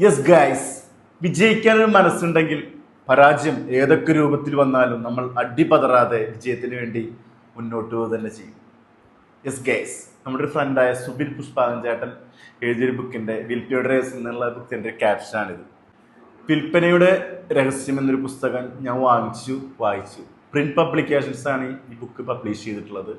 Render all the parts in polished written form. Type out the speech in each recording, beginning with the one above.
Yes guys, വിജയിക്കാനൊരു മനസ്സുണ്ടെങ്കിൽ പരാജയം ഏതൊക്കെ രൂപത്തിൽ വന്നാലും നമ്മൾ അടിപതറാതെ വിജയത്തിന് വേണ്ടി മുന്നോട്ട് പോകുക തന്നെ ചെയ്യും. യെസ് ഗൈസ്, നമ്മുടെ ഒരു ഫ്രണ്ടായ സുബിൻ പുഷ്പാകൻ ചേട്ടൻ എഴുതിയൊരു ബുക്കിന്റെ വിൽപ്പനയുടെ രഹസ്യം എന്നുള്ള ബുക്കിന്റെ ക്യാപ്ഷനാണിത്. വിൽപ്പനയുടെ രഹസ്യം എന്നൊരു പുസ്തകം ഞാൻ വായിച്ചു. പ്രിന്റ് പബ്ലിക്കേഷൻസ് ആണ് ഈ ബുക്ക് പബ്ലിഷ് ചെയ്തിട്ടുള്ളത്.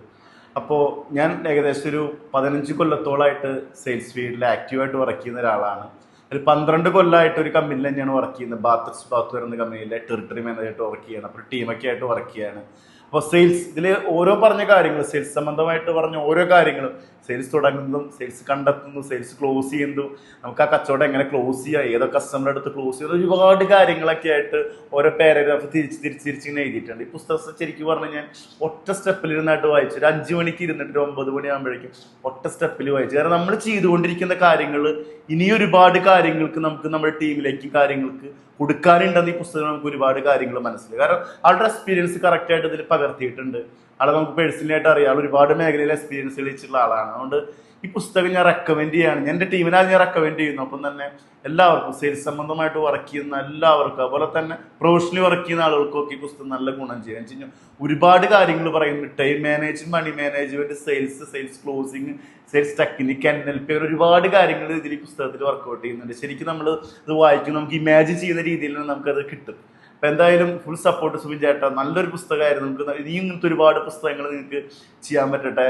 അപ്പോൾ ഞാൻ ഏകദേശം ഒരു 15 കൊല്ലത്തോളമായിട്ട് സെയിൽസ് ഫീൽഡിൽ ആക്റ്റീവായിട്ട് വർക്ക് ചെയ്യുന്ന ഒരാളാണ്. ഒരു 12 കൊല്ലമായിട്ട് ഒരു കമ്പനിയിൽ തന്നെയാണ് വർക്ക് ചെയ്യുന്നത്. ബാത്ത് എന്ന കമ്പനിയിലെ ടെറിട്ടറി മാനേജറായിട്ട് വർക്ക് ചെയ്യണം. അപ്പോൾ ടീമൊക്കെ ആയിട്ട് വർക്ക് ചെയ്യാണ്. അപ്പോൾ സെയിൽസ് ഇതിൽ ഓരോ പറഞ്ഞ കാര്യങ്ങൾ, സെയിൽസ് സംബന്ധമായിട്ട് പറഞ്ഞ ഓരോ കാര്യങ്ങളും, സെയിൽസ് തുടങ്ങുന്നതും സെയിൽസ് കണ്ടെത്തുന്നതും സെയിൽസ് ക്ലോസ് ചെയ്യുന്നതും, നമുക്ക് ആ കച്ചവടം എങ്ങനെ ക്ലോസ് ചെയ്യുക, ഏതോ കസ്റ്റമറുടെ അടുത്ത് ക്ലോസ് ചെയ്യുക, ഒരുപാട് കാര്യങ്ങളൊക്കെ ആയിട്ട് ഓരോ പാരഗ്രാഫ് തിരിച്ച് ഇങ്ങനെ എഴുതിയിട്ടുണ്ട്. ഈ പുസ്തകം ശരിക്കും പറഞ്ഞു ഞാൻ ഒറ്റ സ്റ്റെപ്പിൽ ഇരുന്നായിട്ട് വായിച്ചു. ഒരു 5 മണിക്ക് ഇരുന്നിട്ട് ഒരു 9 മണിയാകുമ്പോഴേക്കും ഒറ്റ സ്റ്റെപ്പിൽ വായിച്ചു. കാരണം നമ്മൾ ചെയ്തുകൊണ്ടിരിക്കുന്ന കാര്യങ്ങൾ ഇനി ഒരുപാട് കാര്യങ്ങൾക്ക് നമുക്ക് നമ്മുടെ ടീമിലേക്ക് കാര്യങ്ങൾക്ക് കൊടുക്കാനുണ്ടെന്ന് ഈ പുസ്തകം നമുക്ക് ഒരുപാട് കാര്യങ്ങൾ മനസ്സിലായി. കാരണം ആളുടെ എക്സ്പീരിയൻസ് കറക്റ്റ് ആയിട്ട് ഇതിൽ പകർത്തിയിട്ടുണ്ട്. ആളെ നമുക്ക് പേഴ്സണലി ആയിട്ട് അറിയാം. ആൾ ഒരുപാട് മേഖലയിൽ എക്സ്പീരിയൻസ് തെളിയിച്ചിട്ടുള്ള ആളാണ്. അതുകൊണ്ട് ഈ പുസ്തകം ഞാൻ റെക്കമെൻഡ് ചെയ്യാണ്. എൻ്റെ ടീമിനാൽ ഞാൻ റെക്കമെൻഡ് ചെയ്യുന്നു. അപ്പം തന്നെ എല്ലാവർക്കും സെയിൽസ് സംബന്ധമായിട്ട് വർക്ക് ചെയ്യുന്ന എല്ലാവർക്കും, അതുപോലെ തന്നെ പ്രൊഫഷണലി വർക്ക് ചെയ്യുന്ന ആളുകൾക്കൊക്കെ ഈ പുസ്തകം നല്ല ഗുണം ചെയ്യാൻ വെച്ചാൽ ഒരുപാട് കാര്യങ്ങൾ പറയുന്നു. Time management, money management, sales closing, sales technique, NLP, ഒരുപാട് കാര്യങ്ങൾ ഇതിൽ ഈ പുസ്തകത്തിൽ വർക്ക്ഔട്ട് ചെയ്യുന്നുണ്ട്. ശരിക്കും നമ്മൾ ഇത് വായിക്കും, നമുക്ക് ഇമാജിൻ ചെയ്യുന്ന രീതിയിൽ നമുക്കത് കിട്ടും. അപ്പം എന്തായാലും ഫുൾ സപ്പോർട്ട് സുബിൻ ചേട്ടാ. നല്ലൊരു പുസ്തകമായിരുന്നു. നമുക്ക് ഇനിയും ഇങ്ങനത്തെ ഒരുപാട് പുസ്തകങ്ങൾ നിങ്ങൾക്ക് ചെയ്യാൻ പറ്റട്ടെ.